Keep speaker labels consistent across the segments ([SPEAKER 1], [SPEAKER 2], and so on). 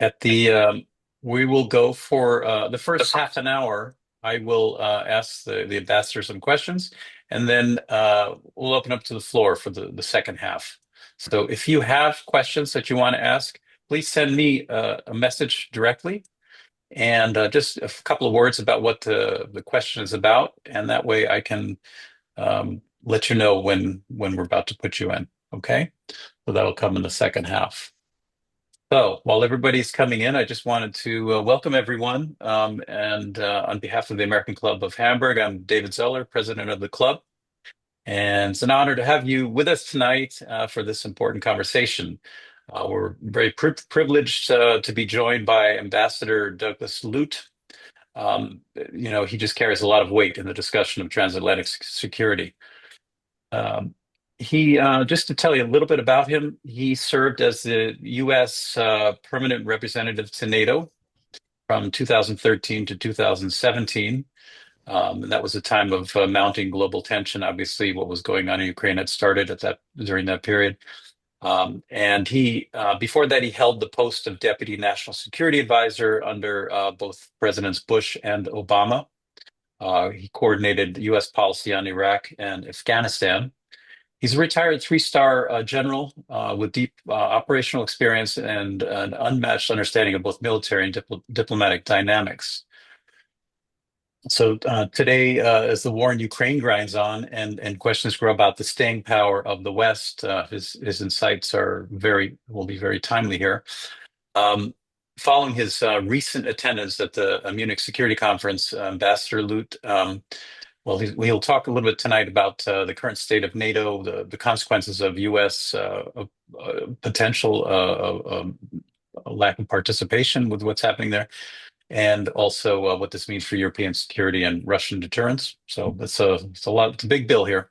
[SPEAKER 1] At the we will go for the first half an hour. I will ask the ambassador some questions, and then we'll open up to the floor for the second half. So if you have questions that you want to ask, please send me a message directly and just a couple of words about what the question is about, and that way I can let you know when we're about to put you in. Okay, so that'll come in the second half. So while everybody's coming in, I just wanted to welcome everyone. And on behalf of the American Club of Hamburg, I'm David Zeller, president of the club. And it's an honor to have you with us tonight for this important conversation. We're very privileged to be joined by Ambassador Douglas Lute. He just carries a lot of weight in the discussion of transatlantic security. Um, just to tell you a little bit about him, he served as the U.S. Permanent Representative to NATO from 2013 to 2017. And that was a time of mounting global tension. Obviously, what was going on in Ukraine had started during that period. And before that, he held the post of Deputy National Security Advisor under both Presidents Bush and Obama. He coordinated U.S. policy on Iraq and Afghanistan. He's a retired three-star general with deep operational experience and an unmatched understanding of both military and diplomatic dynamics. So today, as the war in Ukraine grinds on and questions grow about the staying power of the West, his insights will be very timely here. Um, Following his recent attendance at the Munich Security Conference, Ambassador Lute he'll talk a little bit tonight about the current state of NATO, the consequences of U.S. Potential lack of participation with what's happening there, and also what this means for European security and Russian deterrence. So it's a lot. It's a big bill here.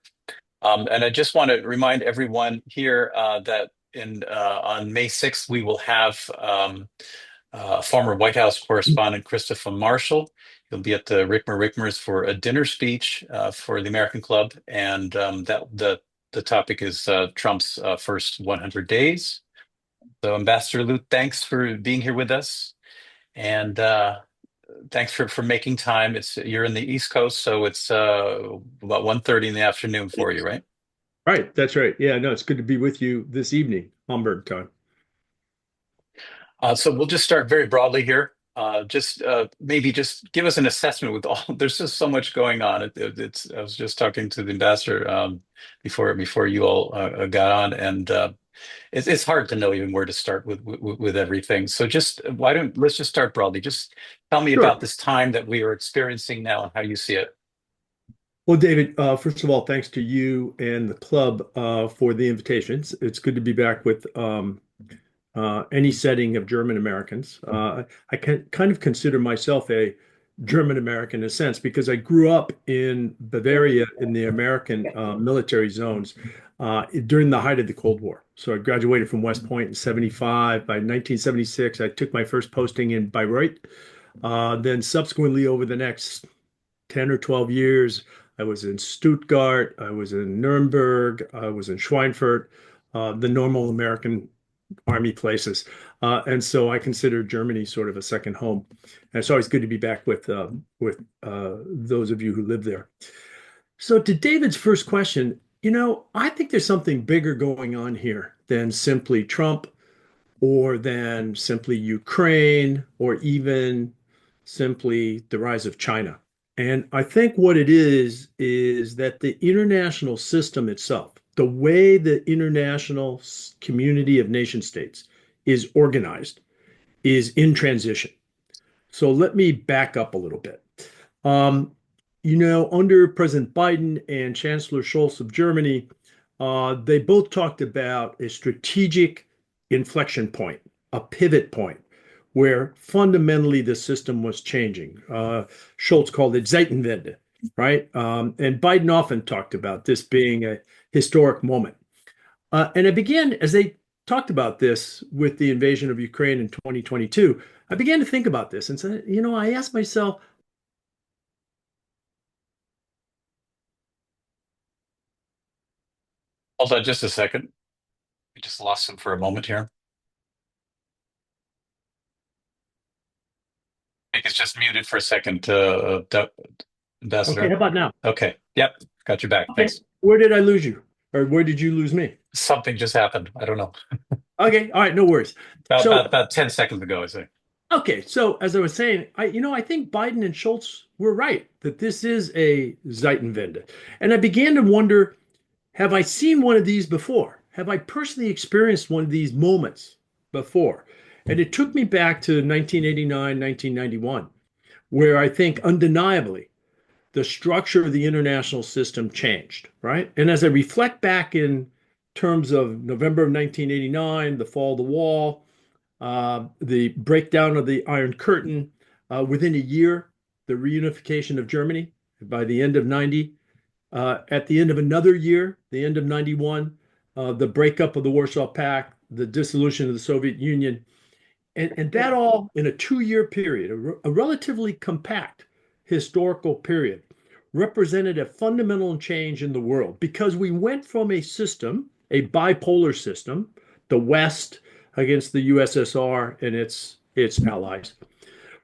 [SPEAKER 1] And I just want to remind everyone here that on May 6th we will have former White House correspondent Christopher Marshall. He'll be at the Rickmers for a dinner speech for the American Club, and the topic is Trump's first 100 days. So, Ambassador Lute, thanks for being here with us, and thanks for making time. You're in the East Coast, so it's about 1:30 in the afternoon for you, right?
[SPEAKER 2] Right, that's right. Yeah, no, it's good to be with you this evening, Hamburg time.
[SPEAKER 1] So we'll just start very broadly here. Just maybe just give us an assessment with all. There's just so much going on. I was just talking to the ambassador before you all got on, and it's hard to know even where to start with everything. So just let's just start broadly. Just tell me about
[SPEAKER 2] Sure.
[SPEAKER 1] this time that we are experiencing now and how you see it.
[SPEAKER 2] Well, David, first of all, thanks to you and the club for the invitations. It's good to be back with any setting of German Americans. I can kind of consider myself a German American in a sense because I grew up in Bavaria in the American military zones during the height of the Cold War. So I graduated from West Point in 75. By 1976, I took my first posting in Bayreuth. Then subsequently over the next 10 or 12 years, I was in Stuttgart, I was in Nuremberg, I was in Schweinfurt, the normal American army places. And so I consider Germany sort of a second home. And it's always good to be back with those of you who live there. So to David's first question, I think there's something bigger going on here than simply Trump or than simply Ukraine or even simply the rise of China. And I think what it is that the international system itself, the way the international community of nation states is organized, is in transition. So let me back up a little bit. Um, Under President Biden and Chancellor Scholz of Germany, they both talked about a strategic inflection point, a pivot point, where fundamentally the system was changing. Scholz called it Zeitenwende, right? And Biden often talked about this being a historic moment. And it began, as they talked about this with the invasion of Ukraine in 2022, I began to think about this and said, I asked myself,
[SPEAKER 1] Hold on just a second. We just lost him for a moment here. think it's just muted for a second,
[SPEAKER 2] Okay, how
[SPEAKER 1] Ambassador.
[SPEAKER 2] about now?
[SPEAKER 1] Okay. Yep. Got you back.
[SPEAKER 2] Okay,
[SPEAKER 1] Thanks.
[SPEAKER 2] where did I lose you? Or where did you lose me?
[SPEAKER 1] Something just happened. I don't know.
[SPEAKER 2] Okay, all right, no worries.
[SPEAKER 1] About,
[SPEAKER 2] So,
[SPEAKER 1] about, about 10 seconds ago, I say.
[SPEAKER 2] okay, so as I was saying, I think Biden and Schultz were right that this is a Zeitenwende. And I began to wonder, have I seen one of these before? Have I personally experienced one of these moments before? And it took me back to 1989, 1991, where I think undeniably the structure of the international system changed, right? And as I reflect back in terms of November of 1989, the fall of the wall, the breakdown of the Iron Curtain, within a year, the reunification of Germany by the end of 90, at the end of another year, the end of 91, the breakup of the Warsaw Pact, the dissolution of the Soviet Union, and that all in a 2 year period, a relatively compact historical period, represented a fundamental change in the world because we went from a system, a bipolar system, the West against the USSR and its allies,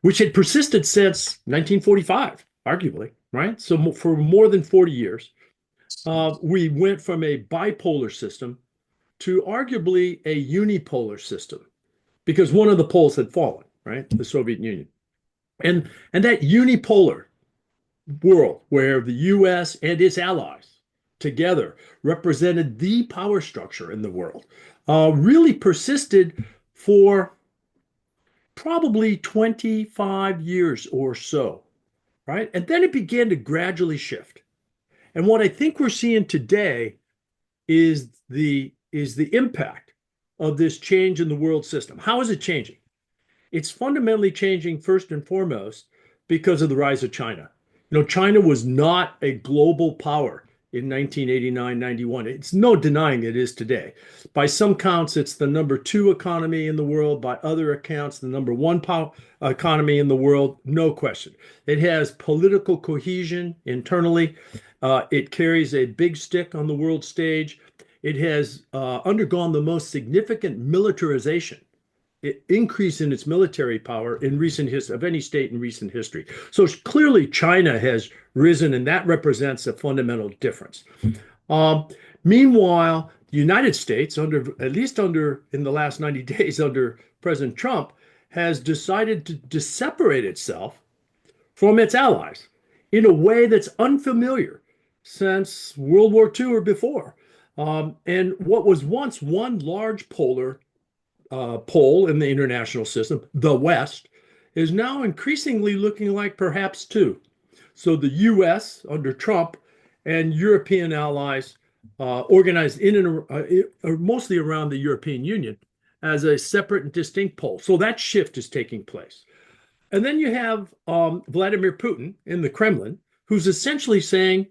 [SPEAKER 2] which had persisted since 1945, arguably, right? So for more than 40 years, we went from a bipolar system to arguably a unipolar system because one of the poles had fallen, right? The Soviet Union. And that unipolar world where the US and its allies together represented the power structure in the world really persisted for probably 25 years or so, right? And then it began to gradually shift. And what I think we're seeing today is the impact of this change in the world system. How is it changing? It's fundamentally changing first and foremost because of the rise of China. China was not a global power in 1989, 91. It's no denying it is today. By some counts, it's the number two economy in the world. By other accounts, the number one economy in the world, no question. It has political cohesion internally. It carries a big stick on the world stage. It has undergone the most significant militarization increase in its military power in recent history of any state in recent history. So clearly, China has risen, and that represents a fundamental difference. Um, Meanwhile, the United States, at least in the last 90 days under President Trump, has decided to separate itself from its allies in a way that's unfamiliar since World War II or before. And what was once one large polar pole in the international system, the West, is now increasingly looking like perhaps two. So the US under Trump and European allies organized in and mostly around the European Union as a separate and distinct pole. So that shift is taking place. And then you have Vladimir Putin in the Kremlin, who's essentially saying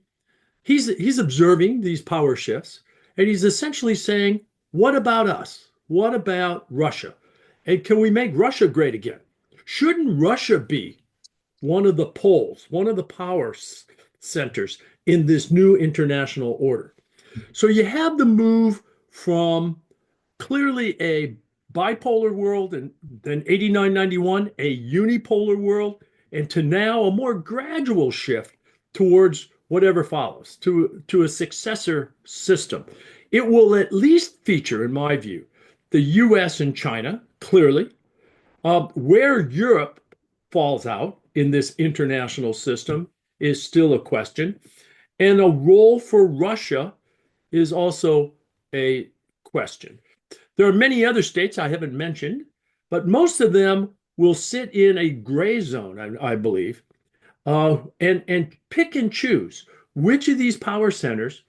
[SPEAKER 2] he's observing these power shifts, and he's essentially saying, "What about us? What about Russia? And can we make Russia great again? Shouldn't Russia be one of the poles, one of the power centers in this new international order?" So you have the move from clearly a bipolar world and then 89, 91, a unipolar world, and to now a more gradual shift towards whatever follows, to a successor system. It will at least feature, in my view, the US and China, clearly. Where Europe falls out in this international system is still a question. And a role for Russia is also a question. There are many other states I haven't mentioned, but most of them will sit in a gray zone, I believe, and pick and choose which of these power centers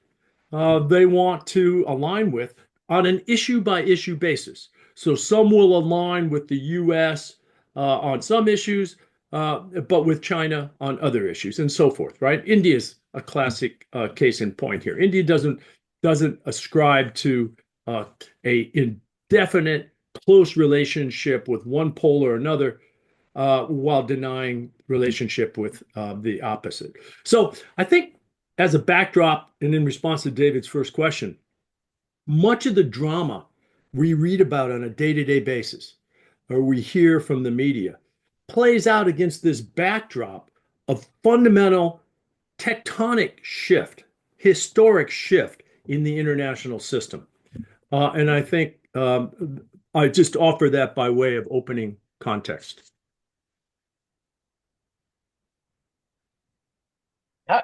[SPEAKER 2] they want to align with on an issue by issue basis. So some will align with the US on some issues, but with China on other issues, and so forth, right? India is a classic case in point here. India doesn't ascribe to a indefinite close relationship with one pole or another, while denying relationship with the opposite. So I think as a backdrop, and in response to David's first question, much of the drama we read about on a day-to-day basis, or we hear from the media, plays out against this backdrop of fundamental tectonic shift, historic shift in the international system. And I think I just offer that by way of opening context.
[SPEAKER 1] Uh,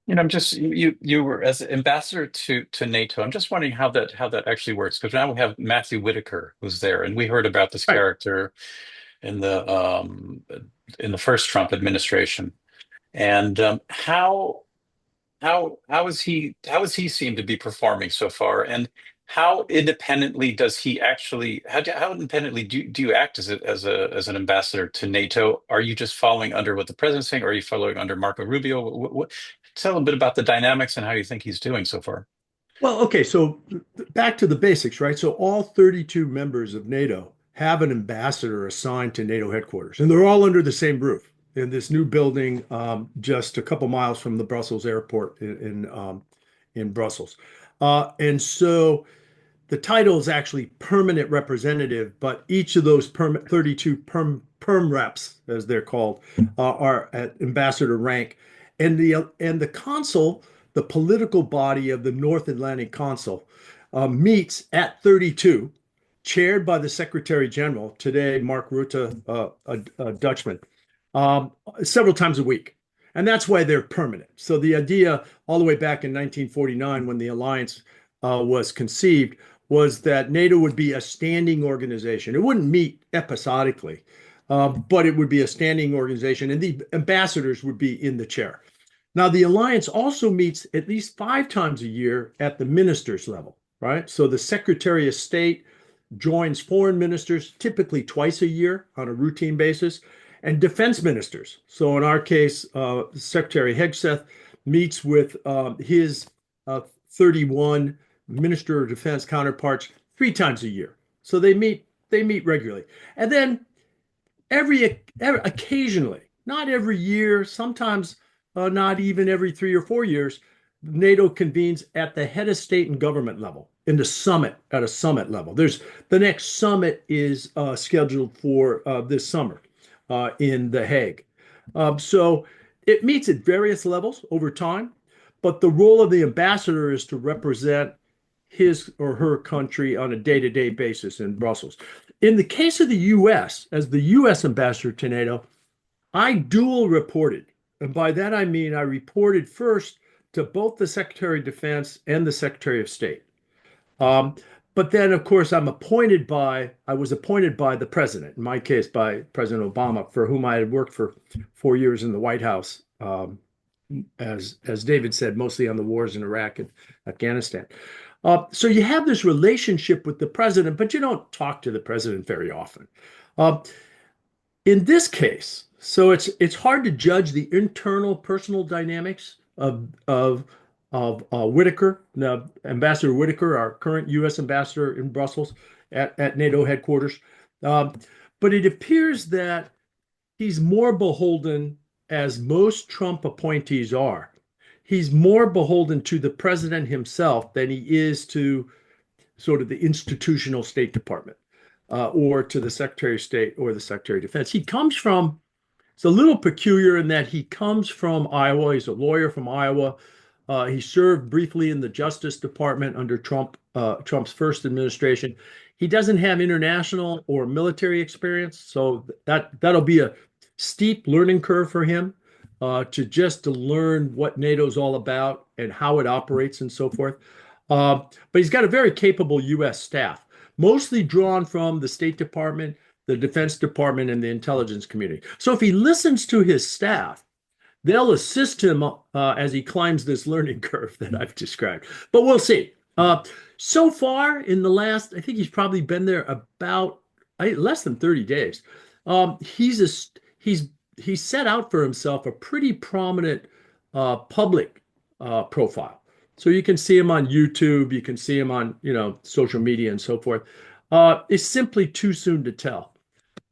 [SPEAKER 1] I'm just you were as ambassador to NATO. I'm just wondering how that actually works because now we have Matthew Whitaker who's there, and we heard about this
[SPEAKER 2] Right.
[SPEAKER 1] character in the first Trump administration. And how is he seem to be performing so far? And how independently does he actually how independently do you act as an ambassador to NATO? Are you just following under what the president's saying, or are you following under Marco Rubio? Tell a bit about the dynamics and how you think he's doing so far.
[SPEAKER 2] Well, okay, so back to the basics, right? So all 32 members of NATO have an ambassador assigned to NATO headquarters, and they're all under the same roof in this new building just a couple miles from the Brussels airport in Brussels. And so the title is actually permanent representative, but each of those 32 perm reps, as they're called, are at ambassador rank. And the consul, the political body of the North Atlantic Council, meets at 32, chaired by the Secretary General, today Mark Rutte, a Dutchman, um, several times a week. And that's why they're permanent. So the idea all the way back in 1949, when the alliance was conceived, was that NATO would be a standing organization. It wouldn't meet episodically, but it would be a standing organization, and the ambassadors would be in the chair. Now, the alliance also meets at least 5 times a year at the ministers level, right? So the Secretary of State joins foreign ministers typically twice a year on a routine basis, and defense ministers. So in our case, Secretary Hegseth meets with his 31 Minister of Defense counterparts 3 times a year. So they meet regularly. And then every occasionally, not every year, sometimes not even every 3 or 4 years, NATO convenes at the head of state and government level in the summit at a summit level. There's the next summit is scheduled for this summer in The Hague. So it meets at various levels over time, but the role of the ambassador is to represent his or her country on a day-to-day basis in Brussels. In the case of the U.S., as the U.S. ambassador to NATO, I dual reported. And by that I mean I reported first to both the Secretary of Defense and the Secretary of State. Um, but then, of course, I was appointed by the president, in my case, by President Obama, for whom I had worked for 4 years in the White House, as David said, mostly on the wars in Iraq and Afghanistan. So you have this relationship with the president, but you don't talk to the president very often. Uh, in this case, so it's hard to judge the internal personal dynamics of Whitaker, now Ambassador Whitaker, our current U.S. ambassador in Brussels at NATO headquarters. Um, but it appears that he's more beholden, as most Trump appointees are. He's more beholden to the president himself than he is to sort of the institutional State Department or to the Secretary of State or the Secretary of Defense. It's a little peculiar in that he comes from Iowa. He's a lawyer from Iowa. He served briefly in the Justice Department under Trump's first administration. He doesn't have international or military experience, so that'll be a steep learning curve for him to learn what NATO's all about and how it operates and so forth. But he's got a very capable U.S. staff, mostly drawn from the State Department, the Defense Department, and the intelligence community. So if he listens to his staff, they'll assist him as he climbs this learning curve that I've described. But we'll see. So far, in the last, I think he's probably been there about less than 30 days. He's set out for himself a pretty prominent public profile. So you can see him on YouTube, you can see him on social media and so forth. It's simply too soon to tell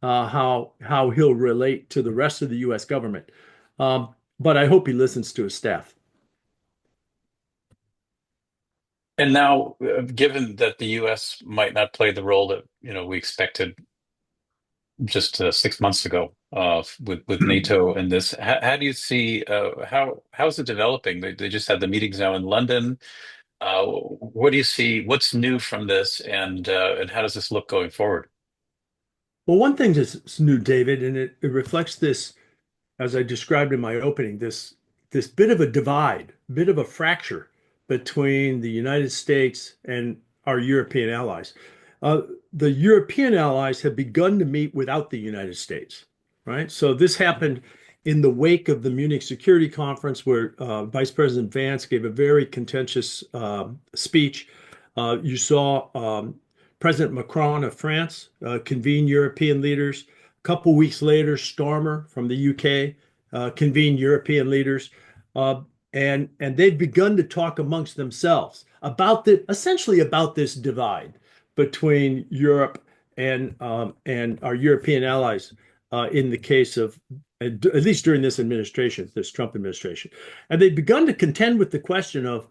[SPEAKER 2] how he'll relate to the rest of the U.S. government. But I hope he listens to his staff.
[SPEAKER 1] And now, given that the U.S. might not play the role that we expected just 6 months ago with NATO and this. How do you see how's it developing? They just had the meetings now in London. What do you see? What's new from this, and how does this look going forward?
[SPEAKER 2] Well, one thing that's new, David, and it reflects this, as I described in my opening, this bit of a divide, bit of a fracture between the United States and our European allies. Uh, the European allies have begun to meet without the United States, right? So this happened in the wake of the Munich Security Conference, where Vice President Vance gave a very contentious speech. You saw President Macron of France convene European leaders. A couple weeks later, Starmer from the UK convened European leaders, uh, and they've begun to talk amongst themselves about essentially about this divide between Europe and our European allies in the case of at least during this administration, this Trump administration, and they've begun to contend with the question of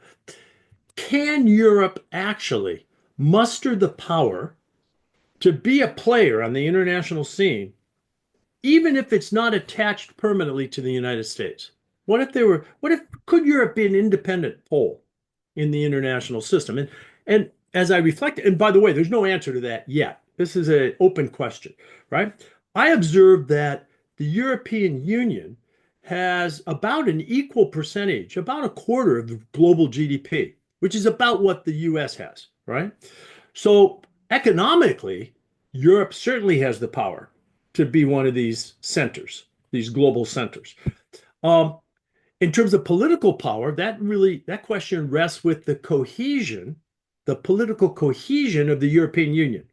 [SPEAKER 2] can Europe actually muster the power to be a player on the international scene even if it's not attached permanently to the United States? What if, could Europe be an independent pole in the international system? And as I reflect, and by the way, there's no answer to that yet. This is an open question, right? I observed that the European Union has about an equal percentage, about a quarter of the global GDP, which is about what the US has, right? So economically, Europe certainly has the power to be one of these centers, these global centers. Um, in terms of political power, that question rests with the cohesion, the political cohesion of the European Union.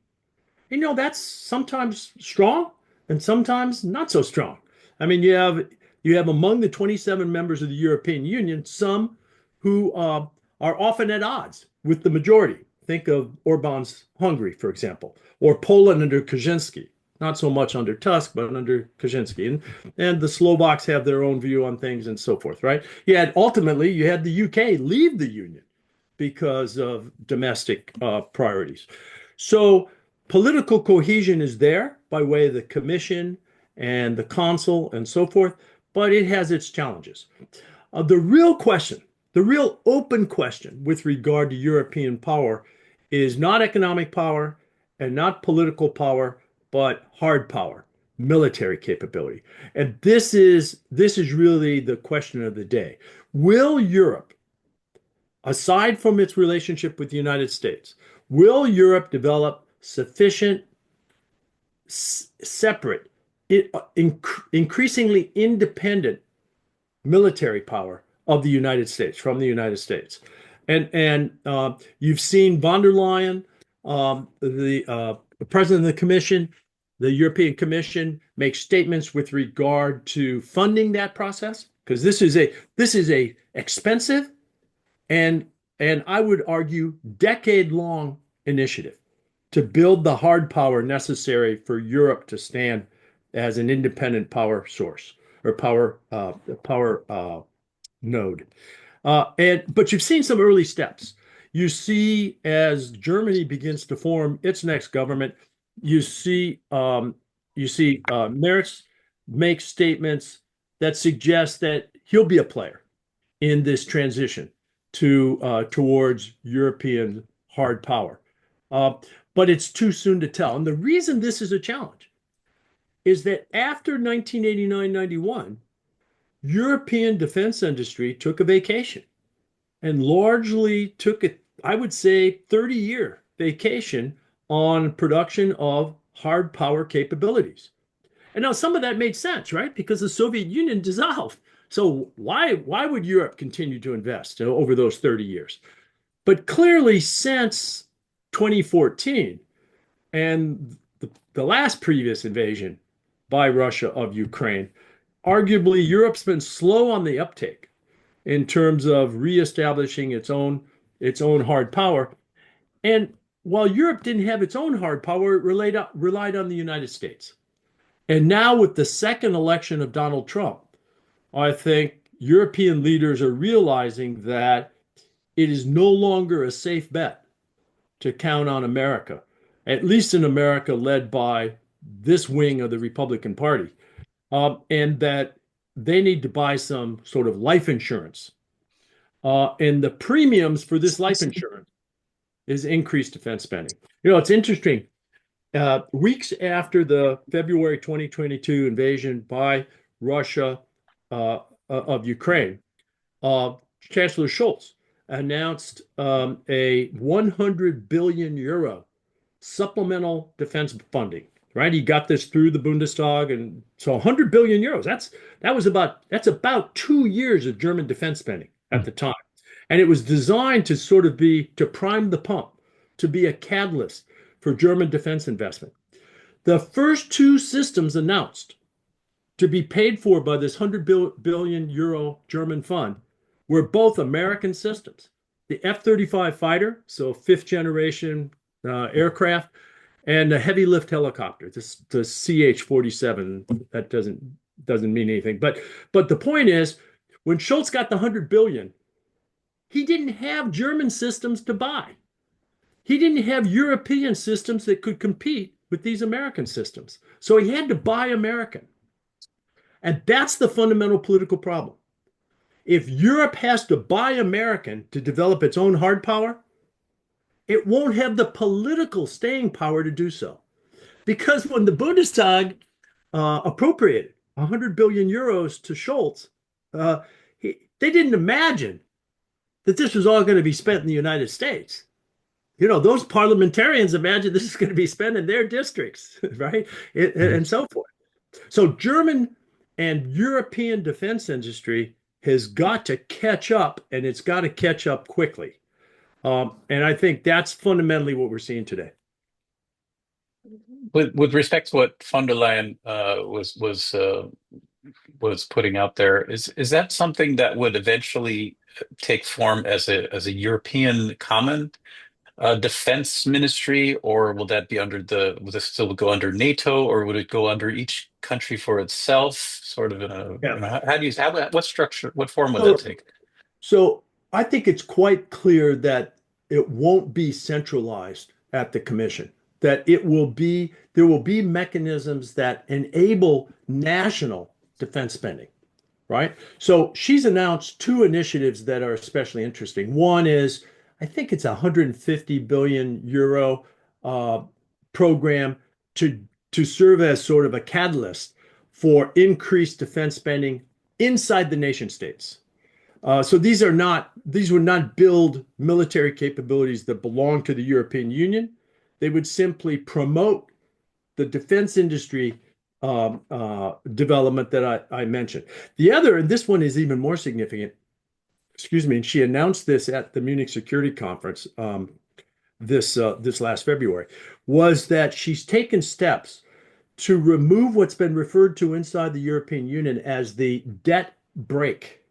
[SPEAKER 2] That's sometimes strong and sometimes not so strong. I mean, you have among the 27 members of the European Union some who are often at odds with the majority. Think of Orban's Hungary, for example, or Poland under Kaczynski. Not so much under Tusk, but under Kaczynski. And the Slovaks have their own view on things and so forth, right? Ultimately, you had the UK leave the Union because of domestic priorities. So political cohesion is there by way of the Commission and the Council and so forth, but it has its challenges. The real question, the real open question with regard to European power is not economic power and not political power, but hard power, military capability. And this is really the question of the day. Will Europe, aside from its relationship with the United States, will Europe develop sufficient, separate, increasingly independent military power of the United States, from the United And you've seen von der Leyen, the president of the Commission, the European Commission, make statements with regard to funding that process, because this is a expensive and I would argue decade-long initiative to build the hard power necessary for Europe to stand as an independent power source or power node. But you've seen some early steps. You see, as Germany begins to form its next government, you see Merz make statements that suggest that he'll be a player in this transition towards European hard power. But it's too soon to tell. And the reason this is a challenge is that after 1989-91, European defense industry took a vacation and largely took it, I would say, 30-year vacation on production of hard power capabilities. And now some of that made sense, right? Because the Soviet Union dissolved. So why would Europe continue to invest over those 30 years? But clearly, since 2014 and the last previous invasion by Russia of Ukraine, arguably Europe's been slow on the uptake in terms of reestablishing its own hard power. And while Europe didn't have its own hard power, it relied on the United States. And now with the second election of Donald Trump, I think European leaders are realizing that it is no longer a safe bet to count on America, at least in America led by this wing of the Republican Party, and that they need to buy some sort of life insurance. And the premiums for this life insurance is increased defense spending. It's interesting. Weeks after the February 2022 invasion by Russia of Ukraine, Chancellor Scholz announced a 100 billion euro supplemental defense funding. Right, he got this through the Bundestag, and so 100 billion euros. That's about 2 years of German defense spending at the time, and it was designed to sort of be to prime the pump, to be a catalyst for German defense investment. The first two systems announced to be paid for by this 100 billion euro German fund were both American systems. The F-35 fighter, so fifth generation aircraft, and a heavy lift helicopter, the CH-47. That doesn't mean anything. But the point is, when Scholz got the 100 billion, he didn't have German systems to buy. He didn't have European systems that could compete with these American systems. So he had to buy American. And that's the fundamental political problem. If Europe has to buy American to develop its own hard power, it won't have the political staying power to do so. Because when the Bundestag appropriated 100 billion euros to Scholz, they didn't imagine that this was all going to be spent in the United States. Those parliamentarians imagine this is going to be spent in their districts, right? And so forth. So German and European defense industry has got to catch up, and it's got to catch up quickly. And I think that's fundamentally what we're seeing today.
[SPEAKER 1] With respect to what von der Leyen was putting out there, is that something that would eventually take form as a European common defense ministry, or will that be will this still go under NATO, or would it go under each country for itself? Sort of
[SPEAKER 2] Yeah.
[SPEAKER 1] what structure, what form would that
[SPEAKER 2] So,
[SPEAKER 1] take?
[SPEAKER 2] so I think it's quite clear that it won't be centralized at the commission, that there will be mechanisms that enable national defense spending, right? So she's announced two initiatives that are especially interesting. One is, I think it's a 150 billion euro uh, program to serve as sort of a catalyst for increased defense spending inside the nation states. So these would not build military capabilities that belong to the European Union. They would simply promote the defense industry development that I mentioned. The other, and this one is even more significant, excuse me, and she announced this at the Munich Security Conference this last February, was that she's taken steps to remove what's been referred to inside the European Union as the debt brake.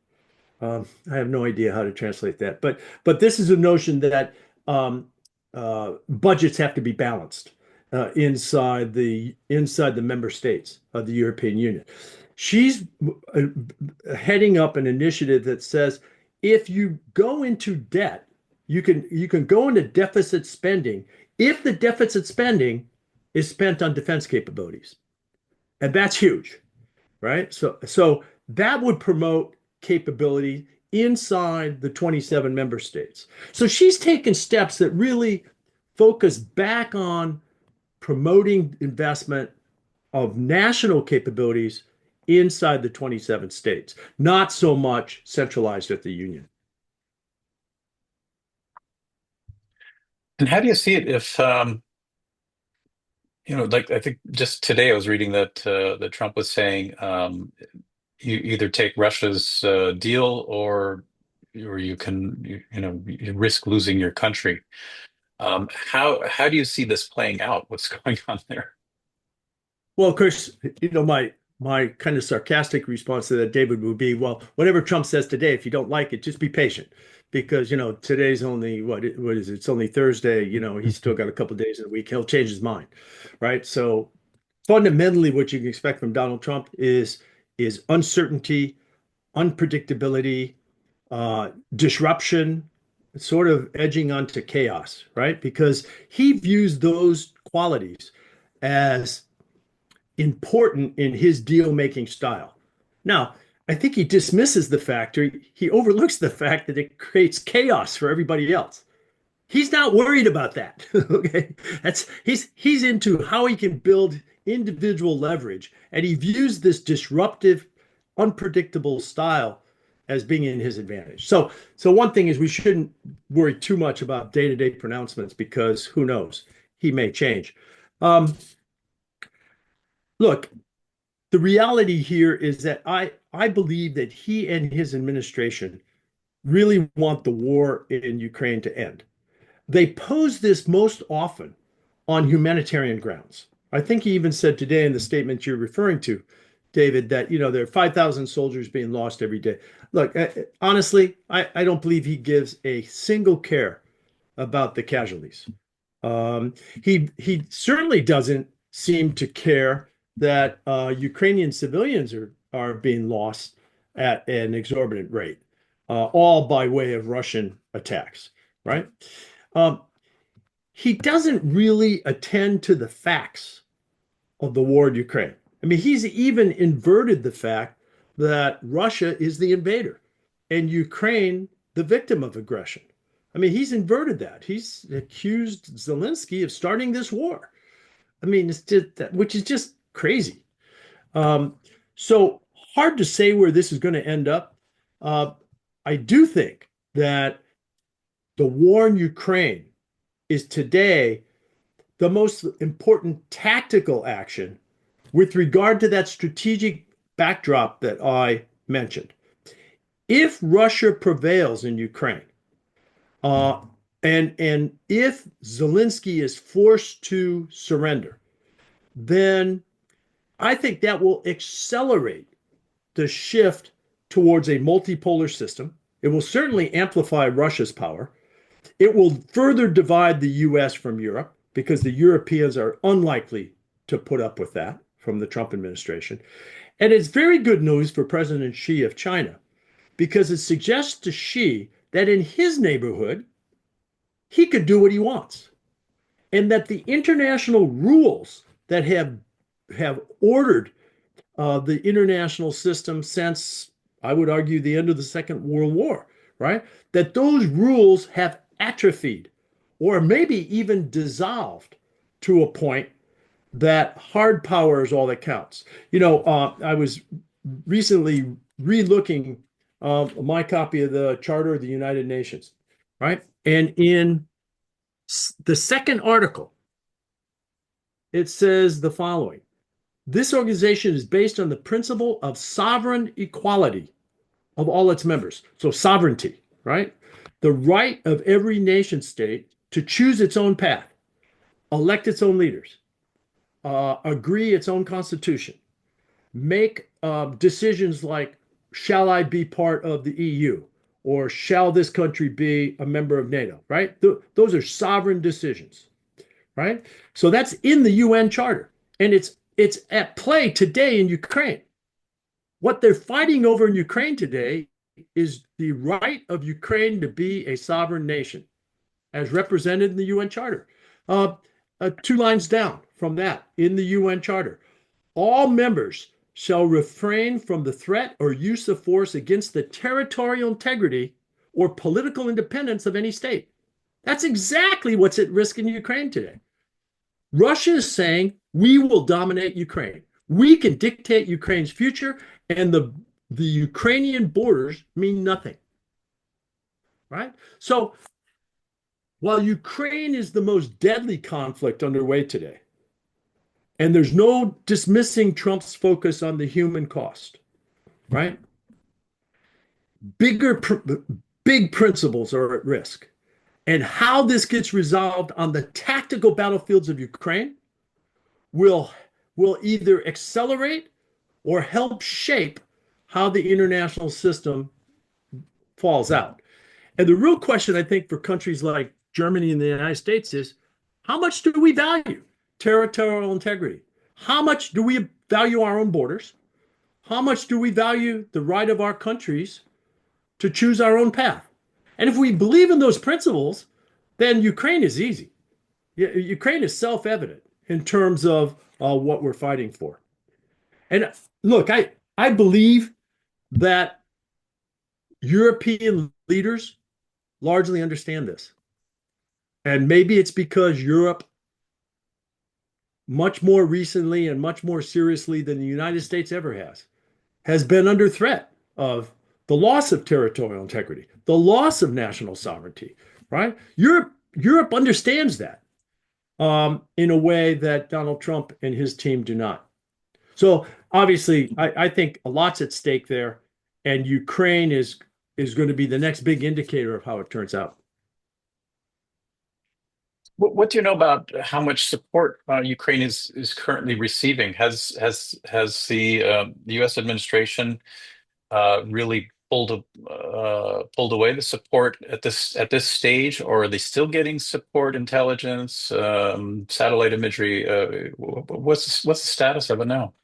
[SPEAKER 2] I have no idea how to translate that, but this is a notion that budgets have to be balanced inside the member states of the European Union. She's heading up an initiative that says if you go into debt, you can go into deficit spending if the deficit spending is spent on defense capabilities, and that's huge, right? So that would promote capability inside the 27 member states. So she's taken steps that really focus back on promoting investment of national capabilities inside the 27 states, not so much centralized at the union.
[SPEAKER 1] And how do you see it if like I think just today I was reading that Trump was saying you either take Russia's deal or you can you risk losing your country. How do you see this playing out? What's going on there?
[SPEAKER 2] Well, of course, my kind of sarcastic response to that, David, would be, well, whatever Trump says today, if you don't like it, just be patient, because today's only what is it? It's only Thursday. He's still got a couple of days in the week. He'll change his mind, right? So fundamentally, what you can expect from Donald Trump is uncertainty, unpredictability, disruption, sort of edging onto chaos, right? Because he views those qualities as important in his deal-making style. Now, I think he dismisses the fact, or he overlooks the fact that it creates chaos for everybody else. He's not worried about that. Okay. He's into how he can build individual leverage, and he views this disruptive, unpredictable style as being in his advantage. So one thing is we shouldn't worry too much about day-to-day pronouncements because who knows? He may change. Um, Look, the reality here is that I believe that he and his administration really want the war in Ukraine to end. They pose this most often on humanitarian grounds. I think he even said today in the statement you're referring to, David, that there are 5,000 soldiers being lost every day. Look, honestly, I don't believe he gives a single care about the casualties. He certainly doesn't seem to care that Ukrainian civilians are being lost at an exorbitant rate, all by way of Russian attacks, right? Um, he doesn't really attend to the facts of the war in Ukraine. I mean, he's even inverted the fact that Russia is the invader and Ukraine the victim of aggression. I mean, he's inverted that. He's accused Zelensky of starting this war. I mean, it's just which is just crazy. Um, so hard to say where this is going to end up. Uh, I do think that the war in Ukraine is today the most important tactical action with regard to that strategic backdrop that I mentioned. If Russia prevails in Ukraine, uh, and if Zelensky is forced to surrender, then I think that will accelerate the shift towards a multipolar system. It will certainly amplify Russia's power. It will further divide the US from Europe because the Europeans are unlikely to put up with that from the Trump administration. And it's very good news for President Xi of China because it suggests to Xi that in his neighborhood, he could do what he wants. And that the international rules that have ordered the international system since, I would argue, the end of the Second World War, right? That those rules have atrophied or maybe even dissolved to a point that hard power is all that counts. I was recently re-looking my copy of the Charter of the United Nations, right? And in the second article, it says the following. This organization is based on the principle of sovereign equality of all its members. So sovereignty, right? The right of every nation state to choose its own path, elect its own leaders, agree its own constitution, make decisions like, shall I be part of the EU? Or shall this country be a member of NATO, right? Those are sovereign decisions, right? So that's in the UN Charter. And it's at play today in Ukraine. What they're fighting over in Ukraine today is the right of Ukraine to be a sovereign nation, as represented in the UN Charter. Two lines down from that in the UN Charter, all members shall refrain from the threat or use of force against the territorial integrity or political independence of any state. That's exactly what's at risk in Ukraine today. Russia is saying we will dominate Ukraine. We can dictate Ukraine's future, and the Ukrainian borders mean nothing. Right? So while Ukraine is the most deadly conflict underway today, and there's no dismissing Trump's focus on the human cost, right? Big principles are at risk. And how this gets resolved on the tactical battlefields of Ukraine will either accelerate or help shape how the international system falls out. And the real question, I think, for countries like Germany and the United States is, how much do we value territorial integrity? How much do we value our own borders? How much do we value the right of our countries to choose our own path? And if we believe in those principles, then Ukraine is easy. Ukraine is self-evident in terms of what we're fighting for. And look, I believe that European leaders largely understand this. And maybe it's because Europe, much more recently and much more seriously than the United States ever has been under threat of the loss of territorial integrity, the loss of national sovereignty, right? Europe understands that in a way that Donald Trump and his team do not. So obviously, I think a lot's at stake there, and Ukraine is going to be the next big indicator of how it turns out.
[SPEAKER 1] What do you know about how much support Ukraine is currently receiving? Has the U.S. administration really pulled away the support at this stage, or are they still getting support, intelligence, satellite imagery? What's the status of it now?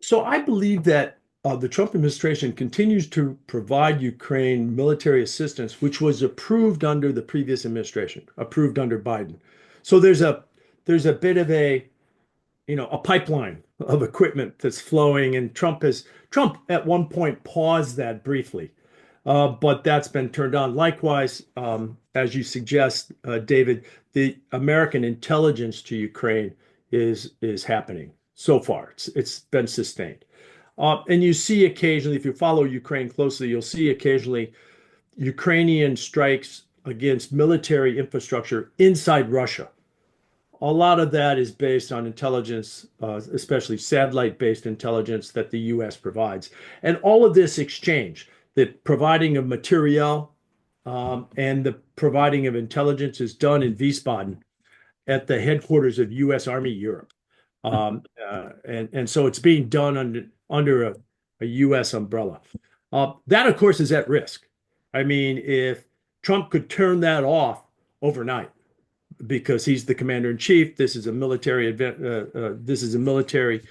[SPEAKER 2] So I believe that the Trump administration continues to provide Ukraine military assistance, which was approved under the previous administration, approved under Biden. So there's a bit of a pipeline of equipment that's flowing, and Trump at one point paused that briefly, but that's been turned on. Likewise, as you suggest, David, the American intelligence to Ukraine is happening so far. It's been sustained. And you see occasionally, if you follow Ukraine closely, you'll see occasionally Ukrainian strikes against military infrastructure inside Russia. A lot of that is based on intelligence, especially satellite-based intelligence that the U.S. provides. And all of this exchange, the providing of materiel and the providing of intelligence is done in Wiesbaden at the headquarters of U.S. Army Europe. And so it's being done under a U.S. umbrella. That, of course, is at risk. I mean, if Trump could turn that off overnight, because he's the commander in chief. This is a military event. This is a military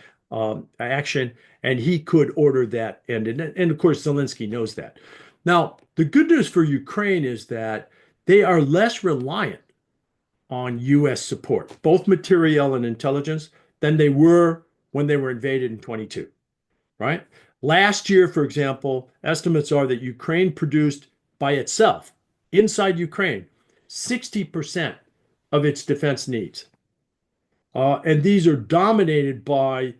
[SPEAKER 2] action, and he could order that ended. And of course, Zelensky knows that. Now, the good news for Ukraine is that they are less reliant on U.S. support, both material and intelligence, than they were when they were invaded in 22, right? Last year, for example, estimates are that Ukraine produced by itself, inside Ukraine, 60% of its defense needs. And these are dominated by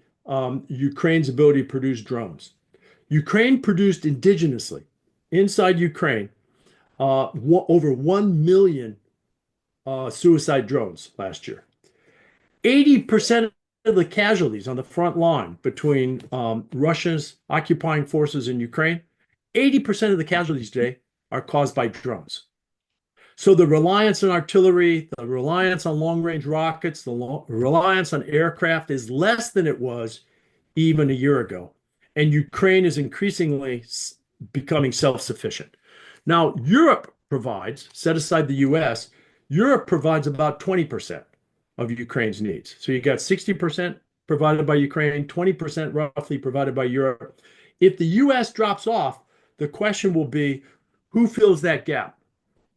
[SPEAKER 2] Ukraine's ability to produce drones. Ukraine produced indigenously inside Ukraine over 1 million suicide drones last year. 80% of the casualties on the front line between Russia's occupying forces in Ukraine, 80% of the casualties today are caused by drones. So the reliance on artillery, the reliance on long-range rockets, the reliance on aircraft is less than it was even a year ago. And Ukraine is increasingly becoming self-sufficient. Now, Europe provides, set aside the US, Europe provides about 20% of Ukraine's needs. So you got 60% provided by Ukraine, 20% roughly provided by Europe. If the US drops off, the question will be, who fills that gap?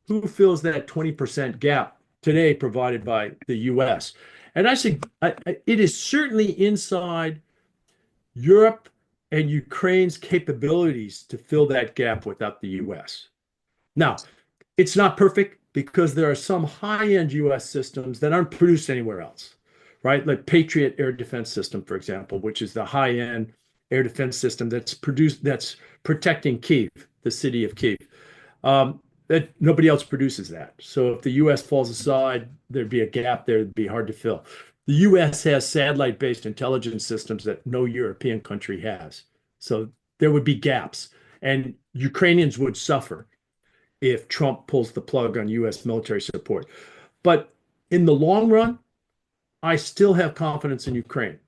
[SPEAKER 2] Who fills that 20% gap today provided by the US? And I say it is certainly inside Europe and Ukraine's capabilities to fill that gap without the US. Now, it's not perfect because there are some high-end US systems that aren't produced anywhere else, right? Like Patriot Air Defense System, for example, which is the high-end air defense system that's protecting Kyiv, the city of Kyiv. That nobody else produces that. So if the US falls aside, there'd be a gap there that'd be hard to fill. The US has satellite-based intelligence systems that no European country has. So there would be gaps, and Ukrainians would suffer if Trump pulls the plug on US military support. But in the long run, I still have confidence in Ukraine.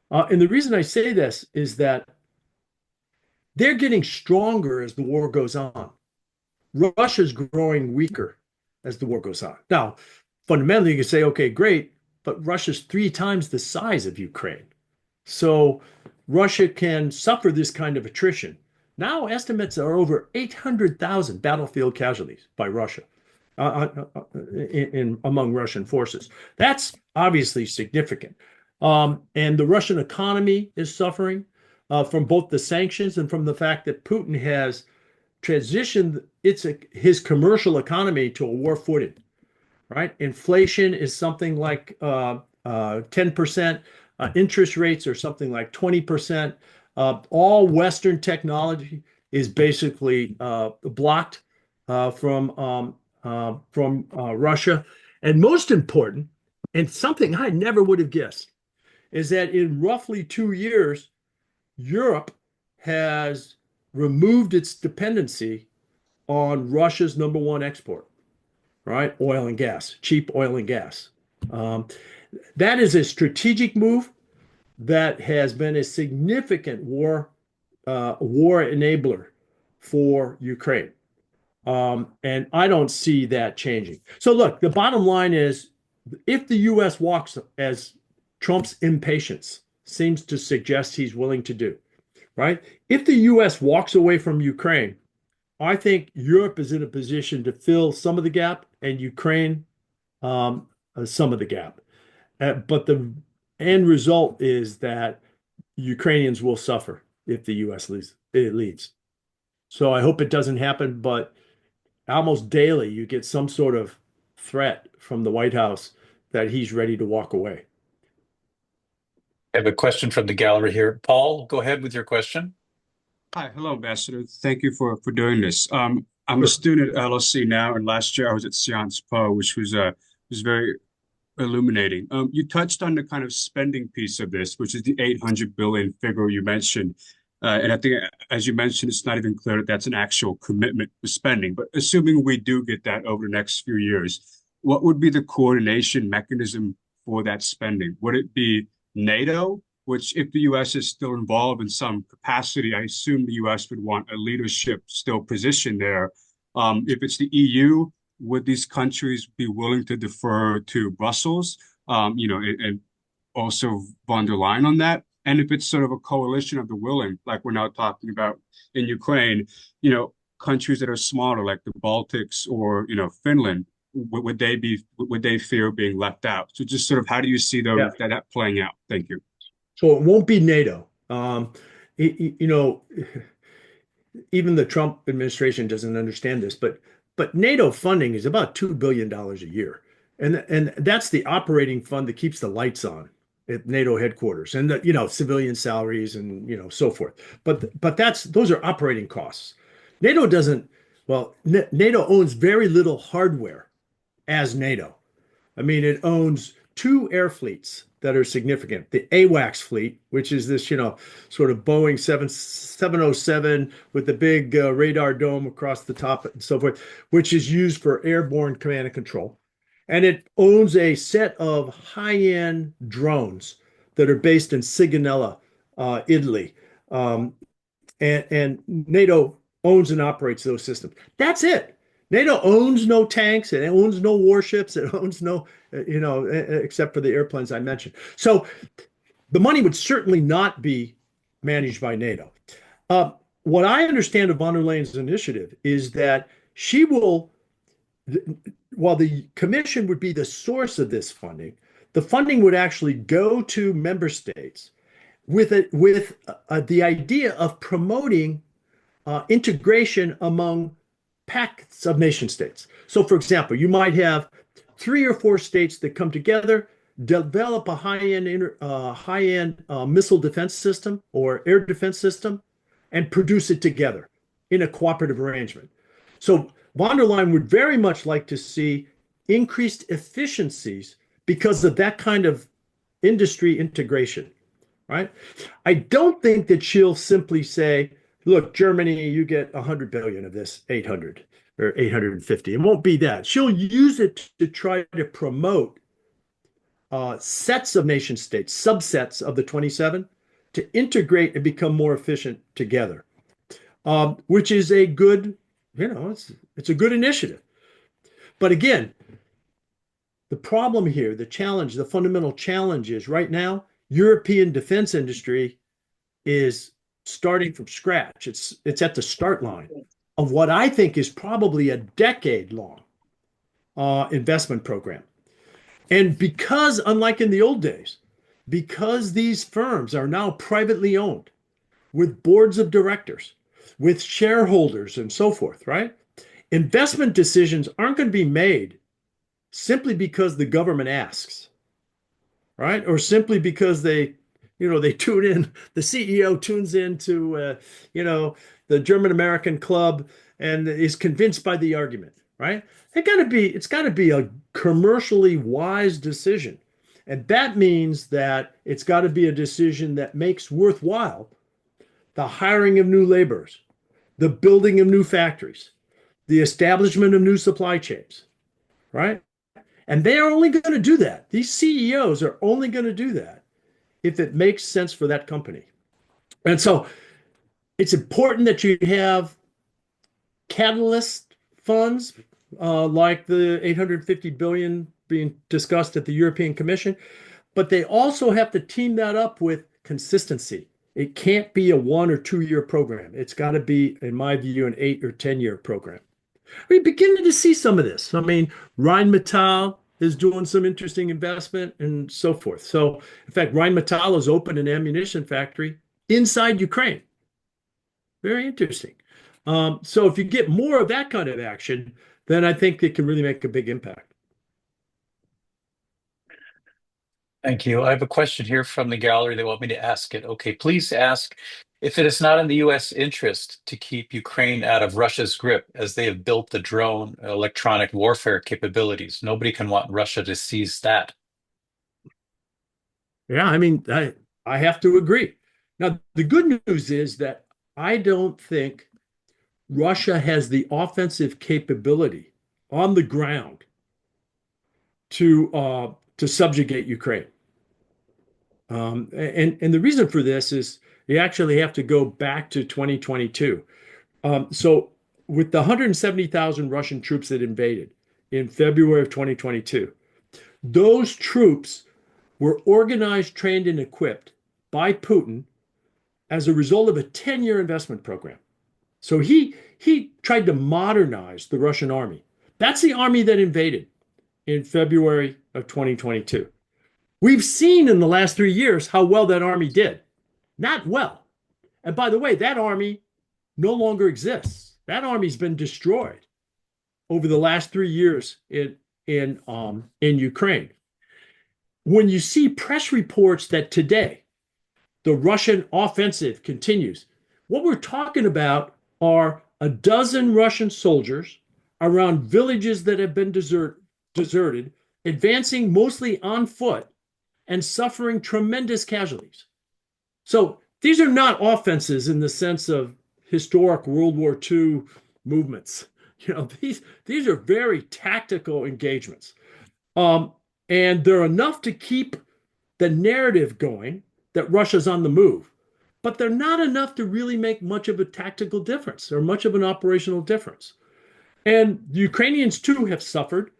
[SPEAKER 2] And the reason I say this is that they're getting stronger as the war goes on. Russia's growing weaker as the war goes on. Now, fundamentally, you can say, okay, great, but Russia's 3 times the size of Ukraine. So Russia can suffer this kind of attrition. Now, estimates are over 800,000 battlefield casualties by Russia among Russian forces. That's obviously significant. And the Russian economy is suffering from both the sanctions and from the fact that Putin has transitioned his commercial economy to a war footing, right? Inflation is something like 10%. Interest rates are something like 20%. All Western technology is basically blocked from Russia. And most important, and something I never would have guessed, is that in roughly 2 years, Europe has removed its dependency on Russia's number one export, right? Oil and gas, cheap oil and gas. Um, that is a strategic move that has been a significant war enabler for Ukraine. And I don't see that changing. So look, the bottom line is if the US walks as Trump's impatience seems to suggest he's willing to do, right? If the US walks away from Ukraine, I think Europe is in a position to fill some of the gap and Ukraine some of the gap. But the end result is that Ukrainians will suffer if the US leaves. So I hope it doesn't happen, but almost daily you get some sort of threat from the White House that he's ready to walk away.
[SPEAKER 1] I have a question from the gallery here. Paul, go ahead with your question.
[SPEAKER 3] Hi, hello, Ambassador. Thank you for doing this. I'm a
[SPEAKER 2] Sure.
[SPEAKER 3] student at LSE now, and last year I was at Sciences Po, which was very illuminating. You touched on the kind of spending piece of this, which is the 800 billion figure you mentioned. And I think, as you mentioned, it's not even clear that that's an actual commitment to spending. But assuming we do get that over the next few years, what would be the coordination mechanism for that spending? Would it be NATO, which, if the U.S. is still involved in some capacity, I assume the U.S. would want a leadership still position there. If it's the EU, would these countries be willing to defer to Brussels, and also von der Leyen on that? And if it's sort of a coalition of the willing, like we're now talking about in Ukraine, countries that are smaller, like the Baltics or, Finland, would they fear being left out? So just sort of how do you see
[SPEAKER 2] Yeah.
[SPEAKER 3] that playing out? Thank you.
[SPEAKER 2] So it won't be NATO. You know, even the Trump administration doesn't understand this, but NATO funding is about $2 billion a year, and that's the operating fund that keeps the lights on at NATO headquarters, and civilian salaries and so forth. But those are operating costs. NATO doesn't. Well, NATO owns very little hardware as NATO. I mean, it owns two air fleets that are significant. The AWACS fleet, which is this, sort of Boeing 707 with the big radar dome across the top and so forth, which is used for airborne command and control. And it owns a set of high-end drones that are based in Sigonella, Italy. Um, and NATO owns and operates those systems. That's it. NATO owns no tanks, it owns no warships, it owns no, except for the airplanes I mentioned. So the money would certainly not be managed by NATO. What I understand of von der Leyen's initiative is that she will, while the commission would be the source of this funding, the funding would actually go to member states with the idea of promoting integration among pacts of nation states. So, for example, you might have 3 or 4 states that come together, develop a high-end missile defense system or air defense system, and produce it together in a cooperative arrangement. So, von der Leyen would very much like to see increased efficiencies because of that kind of industry integration, right? I don't think that she'll simply say, look, Germany, you get 100 billion of this 800 or 850. It won't be that. She'll use it to try to promote sets of nation states, subsets of the 27, to integrate and become more efficient together, which is a good, it's a good initiative. But again, the problem here, the challenge, the fundamental challenge is right now, European defense industry is starting from scratch. It's at the start line of what I think is probably a decade-long investment program. And because, unlike in the old days, because these firms are now privately owned with boards of directors, with shareholders and so forth, right? Investment decisions aren't going to be made simply because the government asks, right? Or simply because they tune in, the CEO tunes into, the German American Club and is convinced by the argument, right? It's got to be a commercially wise decision. And that means that it's got to be a decision that makes worthwhile the hiring of new laborers, the building of new factories, the establishment of new supply chains, right? And they are only going to do that. These CEOs are only going to do that if it makes sense for that company. And so it's important that you have catalyst funds like the 850 billion being discussed at the European Commission, but they also have to team that up with consistency. It can't be a 1 or 2 year program. It's got to be, in my view, an 8 or 10 year program. We're beginning to see some of this. I mean, Rheinmetall is doing some interesting investment and so forth. So, in fact, Rheinmetall has opened an ammunition factory inside Ukraine. Very interesting. So, if you get more of that kind of action, then I think it can really make a big impact.
[SPEAKER 1] Thank you. I have a question here from the gallery. They want me to ask it. Okay, please ask if it is not in the U.S. interest to keep Ukraine out of Russia's grip, as they have built the drone electronic warfare capabilities. Nobody can want Russia to seize that.
[SPEAKER 2] Yeah, I mean, I have to agree. Now, the good news is that I don't think Russia has the offensive capability on the ground to subjugate Ukraine. And the reason for this is you actually have to go back to 2022. So with the 170,000 Russian troops that invaded in February of 2022, those troops were organized, trained, and equipped by Putin as a result of a 10-year investment program. So he tried to modernize the Russian army. That's the army that invaded in February of 2022. We've seen in the last 3 years how well that army did. Not well. And by the way, that army no longer exists. That army's been destroyed over the last 3 years in Ukraine. When you see press reports that today the Russian offensive continues, what we're talking about are a dozen Russian soldiers around villages that have been deserted, advancing mostly on foot and suffering tremendous casualties. So these are not offenses in the sense of historic World War II movements. These are very tactical engagements. And they're enough to keep the narrative going that Russia's on the move, but they're not enough to really make much of a tactical difference or much of an operational difference. And the Ukrainians too have suffered,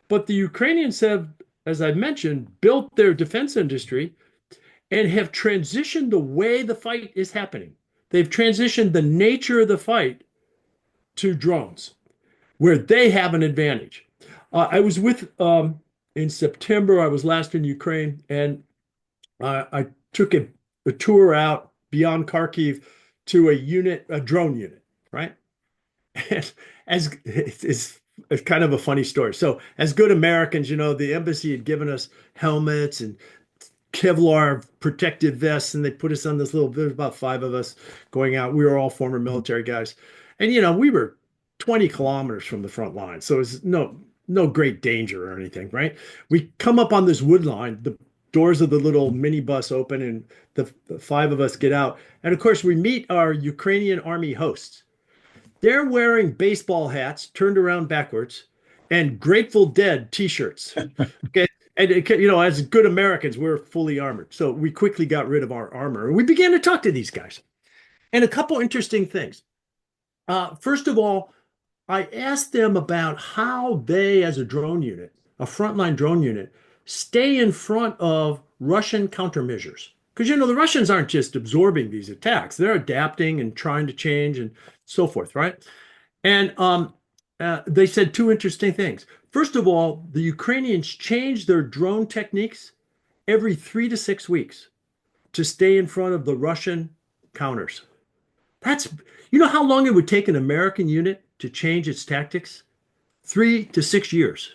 [SPEAKER 2] but the Ukrainians have, as I mentioned, built their defense industry and have transitioned the way the fight is happening. They've transitioned the nature of the fight to drones, where they have an advantage. I was in September, I was last in Ukraine, and I took a tour out beyond Kharkiv to a drone unit, right? And it's kind of a funny story. So, as good Americans, the embassy had given us helmets and Kevlar protective vests, and they put us on there's about 5 of us going out. We were all former military guys. And, we were 20 kilometers from the front line. So it's no great danger or anything, right? We come up on this wood line, the doors of the little minibus open, and the 5 of us get out. And of course, we meet our Ukrainian army hosts. They're wearing baseball hats turned around backwards and Grateful Dead t-shirts. Okay. And, as good Americans, we're fully armored. So we quickly got rid of our armor. We began to talk to these guys. And a couple interesting things. First of all, I asked them about how they, as a drone unit, a frontline drone unit, stay in front of Russian countermeasures. Because, the Russians aren't just absorbing these attacks. They're adapting and trying to change and so forth, right? And they said 2 interesting things. First of all, the Ukrainians changed their drone techniques every 3 to 6 weeks to stay in front of the Russian counters. That's, you know how long it would take an American unit to change its tactics? 3 to 6 years.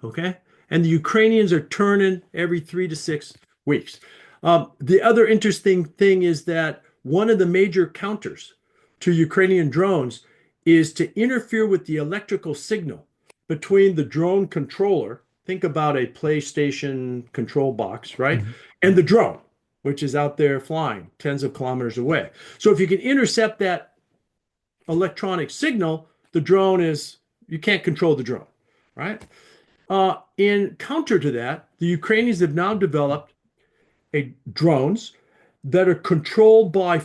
[SPEAKER 2] Okay. And the Ukrainians are turning every 3 to 6 weeks. The other interesting thing is that one of the major counters to Ukrainian drones is to interfere with the electrical signal between the drone controller. Think about a PlayStation control box, right?
[SPEAKER 1] Mhm.
[SPEAKER 2] And the drone, which is out there flying tens of kilometers away. So if you can intercept that electronic signal, the drone is, you can't control the drone, right? In counter to that, the Ukrainians have now developed drones that are controlled by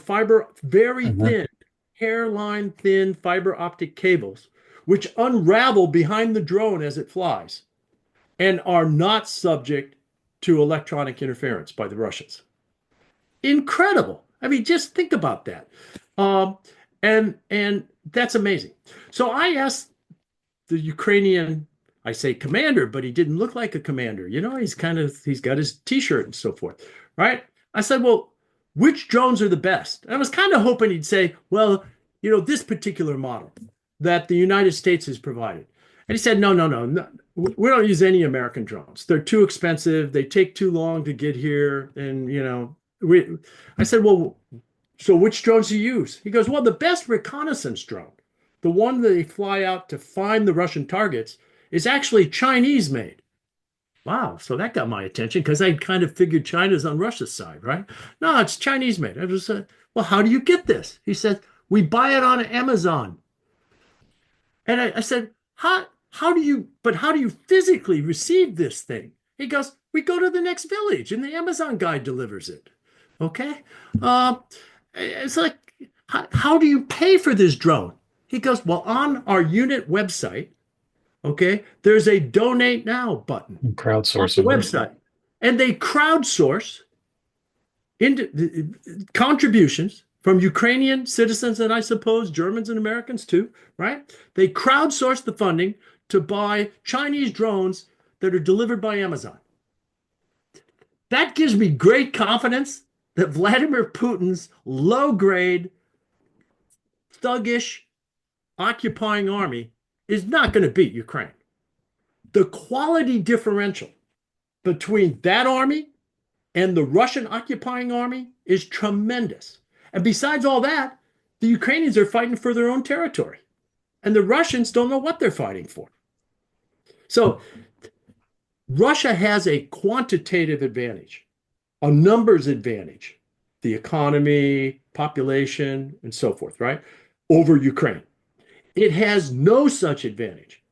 [SPEAKER 2] very
[SPEAKER 1] Mhm.
[SPEAKER 2] thin, hairline thin fiber optic cables, which unravel behind the drone as it flies and are not subject to electronic interference by the Russians. Incredible. I mean, just think about that. Um, and that's amazing. So I asked the Ukrainian, I say commander, but he didn't look like a commander. You know, he's got his t-shirt and so forth, right? I said, well, which drones are the best? And I was kind of hoping he'd say, well, you know, this particular model that the United States has provided. And he said, no. We don't use any American drones. They're too expensive. They take too long to get here. And, you know, I said, well, so which drones do you use? He goes, well, the best reconnaissance drone, the one that they fly out to find the Russian targets, is actually Chinese made. Wow. So that got my attention because I kind of figured China's on Russia's side, right? No, it's Chinese made. I just said, well, how do you get this? He said, we buy it on Amazon. And I said, how do you physically receive this thing? He goes, we go to the next village and the Amazon guy delivers it. Okay. It's like, how do you pay for this drone? He goes, well, on our unit website, okay, there's a donate now button on the
[SPEAKER 1] Crowdsourcing.
[SPEAKER 2] website. And they crowdsource into contributions from Ukrainian citizens and I suppose Germans and Americans too, right? They crowdsource the funding to buy Chinese drones that are delivered by Amazon. That gives me great confidence that Vladimir Putin's low-grade, thuggish, occupying army is not going to beat Ukraine. The quality differential between that army and the Russian occupying army is tremendous. And besides all that, the Ukrainians are fighting for their own territory. And the Russians don't know what they're fighting for. So Russia has a quantitative advantage, a numbers advantage, the economy, population, and so forth, right, over Ukraine. It has no such advantage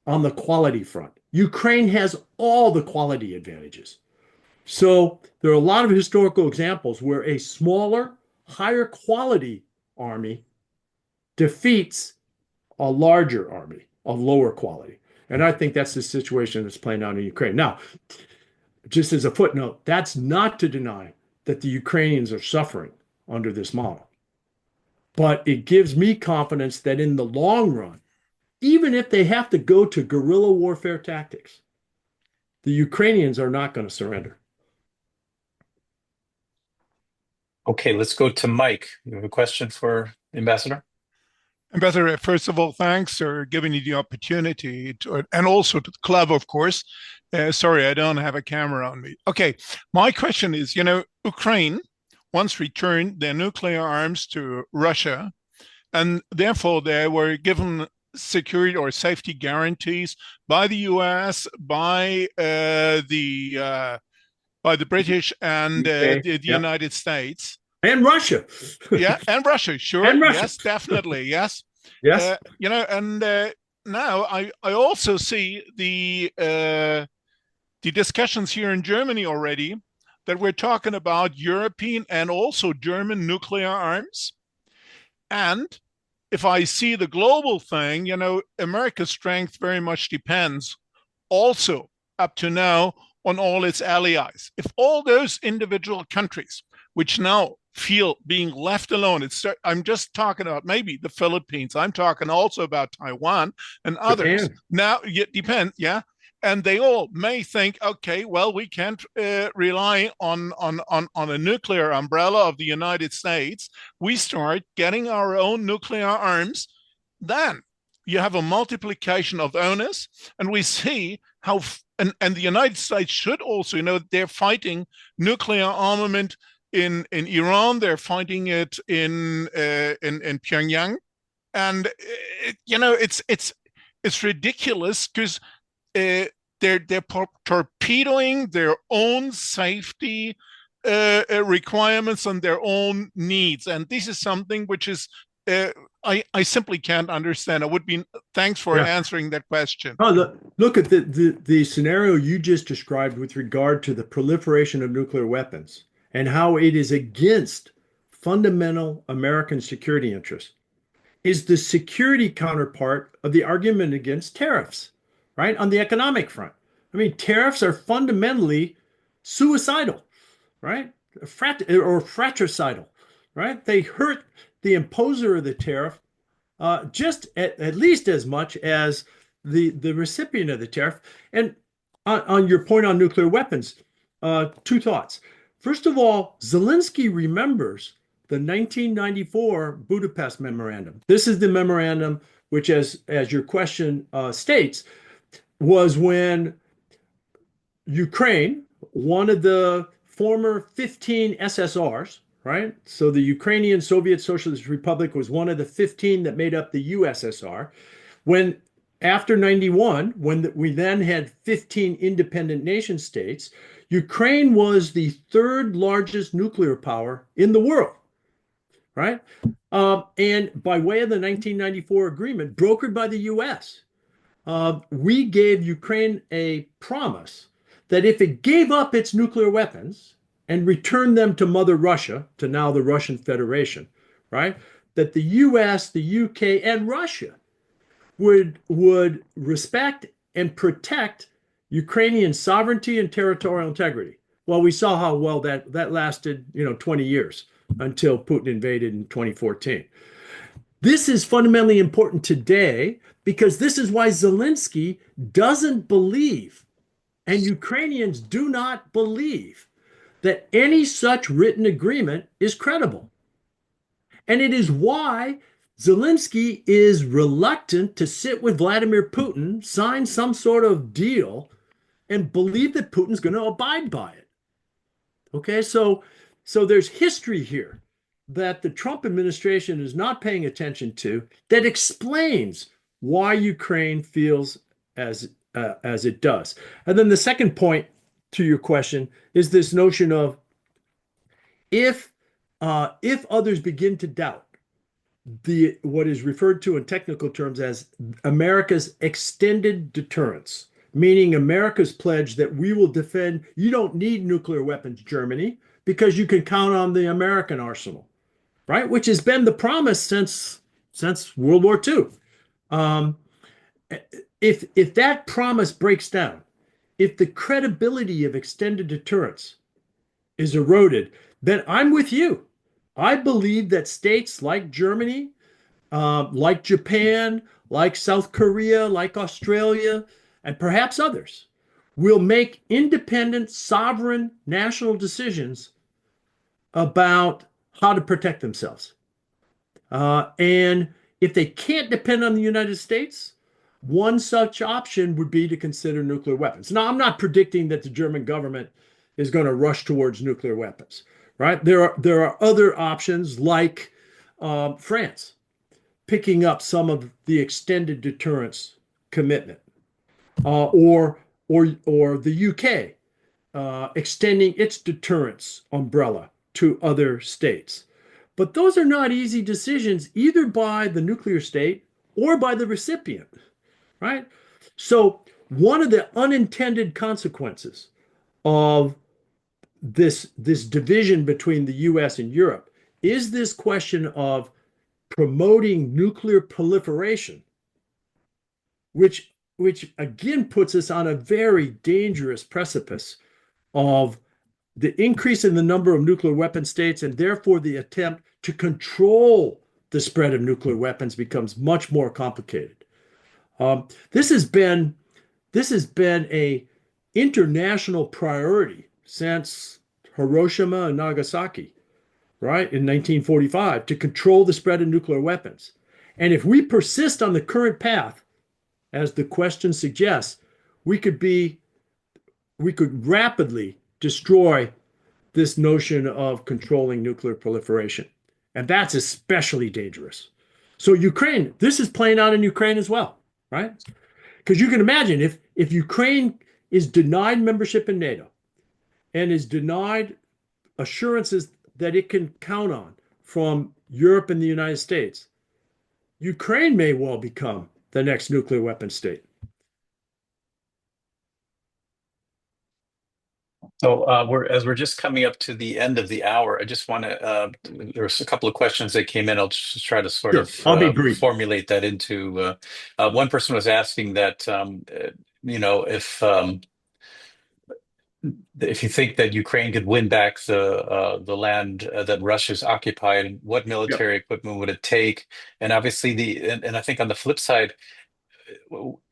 [SPEAKER 2] on the quality front. Ukraine has all the quality advantages. So there are a lot of historical examples where a smaller, higher quality army defeats a larger army of lower quality. And I think that's the situation that's playing out in Ukraine. Now, just as a footnote, that's not to deny that the Ukrainians are suffering under this model. But it gives me confidence that in the long run, even if they have to go to guerrilla warfare tactics, the Ukrainians are not going to surrender.
[SPEAKER 1] Okay, let's go to Mike. You have a question for the ambassador?
[SPEAKER 4] Ambassador, first of all, thanks for giving me the opportunity and also to the club, of course. Sorry, I don't have a camera on me. Okay, my question is, Ukraine once returned their nuclear arms to Russia, and therefore they were given security or safety guarantees by the U.S., by the British and the United States.
[SPEAKER 2] And Russia.
[SPEAKER 4] Yeah, and Russia, sure.
[SPEAKER 2] And Russia.
[SPEAKER 4] Yes, definitely, yes.
[SPEAKER 2] Yes.
[SPEAKER 4] Now I also see the discussions here in Germany already that we're talking about European and also German nuclear arms. And if I see the global thing, America's strength very much depends also up to now on all its allies. If all those individual countries, which now feel being left alone, I'm just talking about maybe the Philippines, I'm talking also about Taiwan and others.
[SPEAKER 2] Japan.
[SPEAKER 4] Now, it depends, yeah. and they all may think, okay, well, we can't rely on a nuclear umbrella of the United States. We start getting our own nuclear arms. Then you have a multiplication of onus, and we see how, and the United States should also, they're fighting nuclear armament in Iran, they're fighting it in Pyongyang, and it's ridiculous because they're torpedoing their own safety requirements and their own needs, and this is something which is I simply can't understand. Thanks for answering that question.
[SPEAKER 2] Oh, look at the scenario you just described with regard to the proliferation of nuclear weapons and how it is against fundamental American security interests. Is the security counterpart of the argument against tariffs, right? On the economic front. I mean, tariffs are fundamentally suicidal, right? Or fratricidal, right? They hurt the imposer of the tariff just at least as much as the recipient of the tariff. And on your point on nuclear weapons, two thoughts. First of all, Zelensky remembers the 1994 Budapest Memorandum. This is the memorandum which, as your question states, was when Ukraine, one of the former 15 SSRs, right? So the Ukrainian Soviet Socialist Republic was one of the 15 that made up the USSR. When after 91, when we then had 15 independent nation states, Ukraine was the third largest nuclear power in the world. Right? And by way of the 1994 agreement, brokered by the US, we gave Ukraine a promise that if it gave up its nuclear weapons and returned them to Mother Russia, to now the Russian Federation, right, that the US, the UK, and Russia would respect and protect Ukrainian sovereignty and territorial integrity. Well, we saw how well that lasted, 20 years. Until Putin invaded in 2014. This is fundamentally important today because this is why Zelensky doesn't believe, and Ukrainians do not believe, that any such written agreement is credible. And it is why Zelensky is reluctant to sit with Vladimir Putin, sign some sort of deal, and believe that Putin's going to abide by it. Okay, so there's history here that the Trump administration is not paying attention to that explains why Ukraine feels as it does. And then the second point to your question is this notion of if others begin to doubt what is referred to in technical terms as America's extended deterrence, meaning America's pledge that we will defend, you don't need nuclear weapons, Germany, because you can count on the American arsenal, right? Which has been the promise since World War II. If that promise breaks down, if the credibility of extended deterrence is eroded, then I'm with you. I believe that states like Germany, like Japan, like South Korea, like Australia, and perhaps others will make independent, sovereign national decisions about how to protect themselves. And if they can't depend on the United States, one such option would be to consider nuclear weapons. Now, I'm not predicting that the German government is going to rush towards nuclear weapons, right? There are other options like France picking up some of the extended deterrence commitment, or the UK extending its deterrence umbrella to other states. But those are not easy decisions either by the nuclear state or by the recipient, right? So one of the unintended consequences of this division between the US and Europe is this question of promoting nuclear proliferation, which again puts us on a very dangerous precipice of the increase in the number of nuclear weapon states, and therefore the attempt to control the spread of nuclear weapons becomes much more complicated. This has been This has been a international priority since Hiroshima and Nagasaki, right, in 1945, to control the spread of nuclear weapons. And if we persist on the current path, as the question suggests, we could rapidly destroy this notion of controlling nuclear proliferation. And that's especially dangerous. So Ukraine, this is playing out in Ukraine as well, right? Because you can imagine if Ukraine is denied membership in NATO and is denied assurances that it can count on from Europe and the United States, Ukraine may well become the next nuclear weapon state.
[SPEAKER 1] So we're just coming up to the end of the hour. I just want to. There's a couple of questions that came in. I'll just try to sort
[SPEAKER 2] Sure,
[SPEAKER 1] of
[SPEAKER 2] I'll be brief.
[SPEAKER 1] formulate that into. One person was asking that if you think that Ukraine could win back the land that Russia's occupied, what military equipment would it take? And obviously and I think on the flip side,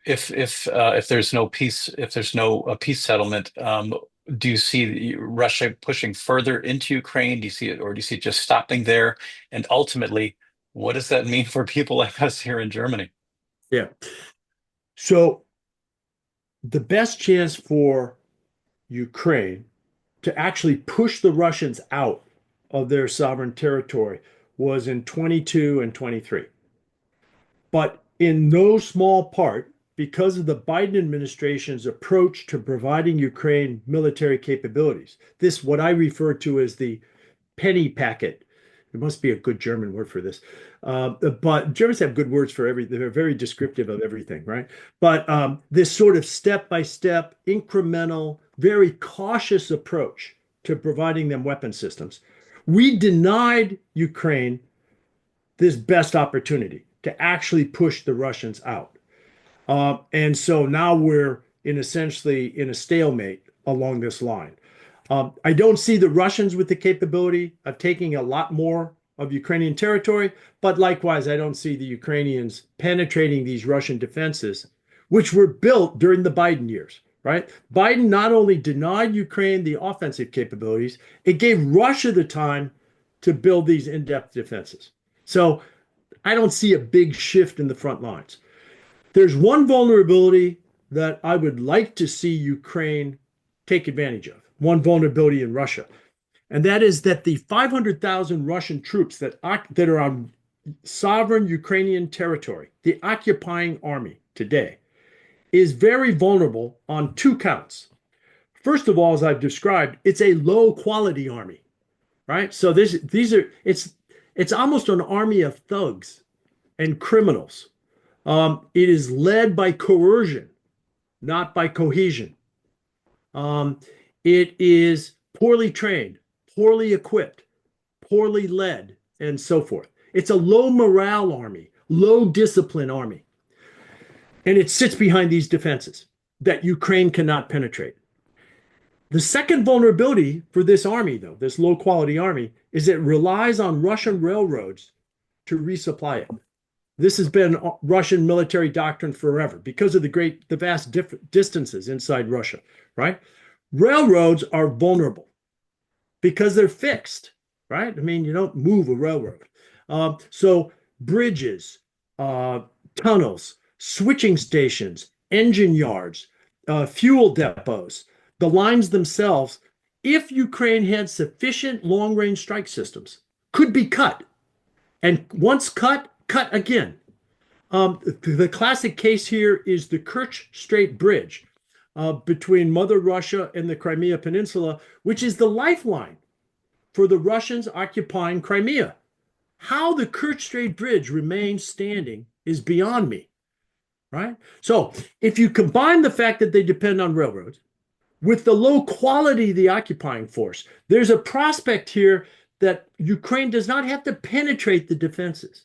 [SPEAKER 1] if there's no peace, if there's no peace settlement, do you see Russia pushing further into Ukraine? Do you see it, or do you see it just stopping there? And ultimately, what does that mean for people like us here in Germany?
[SPEAKER 2] Yeah. So the best chance for Ukraine to actually push the Russians out of their sovereign territory was in 22 and 23. But in no small part, because of the Biden administration's approach to providing Ukraine military capabilities, this what I refer to as the penny packet. There must be a good German word for this. But Germans have good words for everything. They're very descriptive of everything, right? But this sort of step-by-step, incremental, very cautious approach to providing them weapon systems, we denied Ukraine this best opportunity to actually push the Russians out. And so now we're essentially in a stalemate along this line. I don't see the Russians with the capability of taking a lot more of Ukrainian territory, but likewise, I don't see the Ukrainians penetrating these Russian defenses, which were built during the Biden years, right? Biden not only denied Ukraine the offensive capabilities, it gave Russia the time to build these in-depth defenses. So I don't see a big shift in the front lines. There's one vulnerability that I would like to see Ukraine take advantage of, one vulnerability in Russia. And that is that the 500,000 Russian troops that are on sovereign Ukrainian territory, the occupying army today, is very vulnerable on two counts. First of all, as I've described, it's a low quality army, right? So it's almost an army of thugs and criminals. It is led by coercion, not by cohesion. It is poorly trained, poorly equipped, poorly led, and so forth. It's a low morale army, low discipline army. And it sits behind these defenses that Ukraine cannot penetrate. The second vulnerability for this army, though, this low quality army, is it relies on Russian railroads to resupply it. This has been Russian military doctrine forever because of the vast distances inside Russia, right? Railroads are vulnerable because they're fixed, right? I mean, you don't move a railroad. So bridges, tunnels, switching stations, engine yards, fuel depots, the lines themselves, if Ukraine had sufficient long-range strike systems, could be cut. And once cut again. The classic case here is the Kerch Strait Bridge between Mother Russia and the Crimea Peninsula, which is the lifeline for the Russians occupying Crimea. How the Kerch Strait Bridge remains standing is beyond me, right? So if you combine the fact that they depend on railroads with the low quality of the occupying force, there's a prospect here that Ukraine does not have to penetrate the defenses,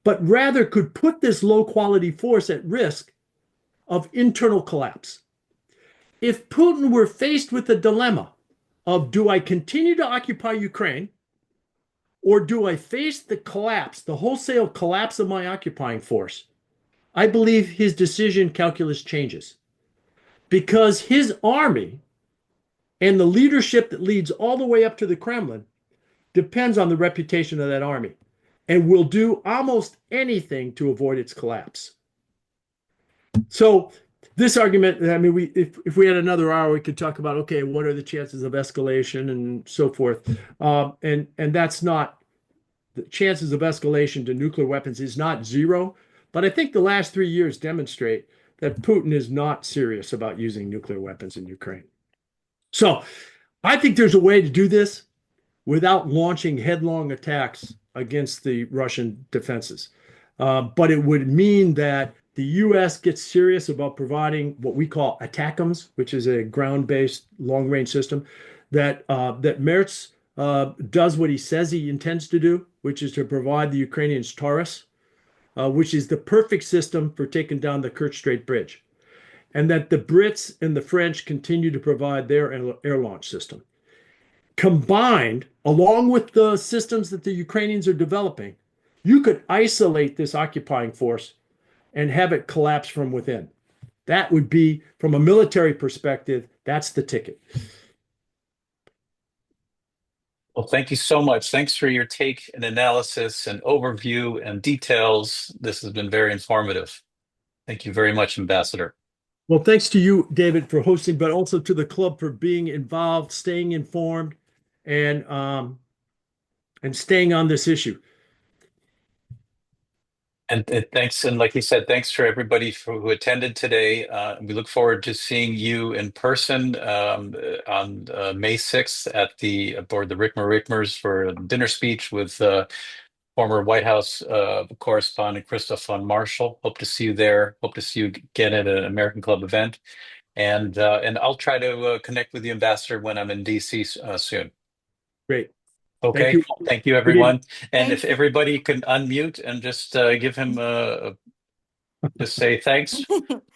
[SPEAKER 2] but rather could put this low quality force at risk of internal collapse. If Putin were faced with the dilemma of, do I continue to occupy Ukraine, or do I face the collapse, the wholesale collapse of my occupying force, I believe his decision calculus changes. because his army and the leadership that leads all the way up to the Kremlin depends on the reputation of that army and will do almost anything to avoid its collapse. So this argument, I mean, if we had another hour, we could talk about, okay, what are the chances of escalation and so forth. And that's not, the chances of escalation to nuclear weapons is not zero. But I think the last 3 years demonstrate that Putin is not serious about using nuclear weapons in Ukraine. So I think there's a way to do this without launching headlong attacks against the Russian defenses. But it would mean that the U.S. gets serious about providing what we call ATACMS, which is a ground-based long-range system that Merz does what he says he intends to do, which is to provide the Ukrainians Taurus, which is the perfect system for taking down the Kerch Strait Bridge, and that the Brits and the French continue to provide their air launch system. Combined, along with the systems that the Ukrainians are developing, you could isolate this occupying force and have it collapse from within. That would be, from a military perspective, that's the ticket.
[SPEAKER 1] Well, thank you so much. Thanks for your take and analysis and overview and details. This has been very informative. Thank you very much, Ambassador.
[SPEAKER 2] Well, thanks to you, David, for hosting, but also to the club for being involved, staying informed, and staying on this issue.
[SPEAKER 1] And thanks, and like you said, thanks for everybody who attended today. We look forward to seeing you in person on May 6th at aboard the Rickmers for a dinner speech with former White House correspondent Christoph von Marschall. Hope to see you there. Hope to see you again at an American Club event. And I'll try to connect with the ambassador when I'm in DC soon.
[SPEAKER 2] Great.
[SPEAKER 1] Okay. Thank you, everyone. And if
[SPEAKER 5] Thank you.
[SPEAKER 1] everybody can unmute and just give him just say thanks.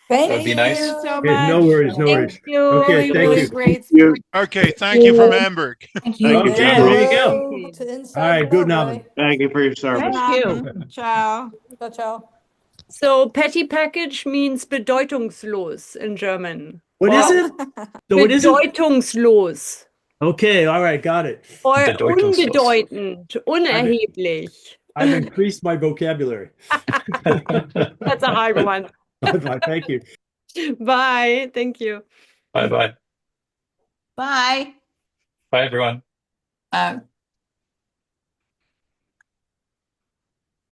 [SPEAKER 1] That would be nice.
[SPEAKER 5] Thank you so
[SPEAKER 2] Okay,
[SPEAKER 5] much.
[SPEAKER 2] no worries, no worries.
[SPEAKER 5] Thank you.
[SPEAKER 2] Okay, thank
[SPEAKER 5] Really
[SPEAKER 2] you.
[SPEAKER 5] great.
[SPEAKER 4] Okay, thank you from Hamburg.
[SPEAKER 6] Thank
[SPEAKER 2] you. Okay, there you
[SPEAKER 6] go.
[SPEAKER 5] To inside
[SPEAKER 2] All right,
[SPEAKER 5] the
[SPEAKER 2] good
[SPEAKER 5] club,
[SPEAKER 2] night.
[SPEAKER 7] Thank you for your service.
[SPEAKER 6] Thank you.
[SPEAKER 5] right? Ciao. Ciao, ciao.
[SPEAKER 6] So petty package means bedeutungslos in German.
[SPEAKER 2] What is it? So what is it?
[SPEAKER 6] Bedeutungslos.
[SPEAKER 2] Okay, all right, got it.
[SPEAKER 6] Or
[SPEAKER 1] Bedeutungslos.
[SPEAKER 6] unbedeutend, unerheblich.
[SPEAKER 2] I've increased my vocabulary.
[SPEAKER 6] That's a hard one.
[SPEAKER 2] Thank you.
[SPEAKER 6] Bye. Thank you.
[SPEAKER 1] Bye-bye.
[SPEAKER 5] Bye.
[SPEAKER 1] Bye, everyone.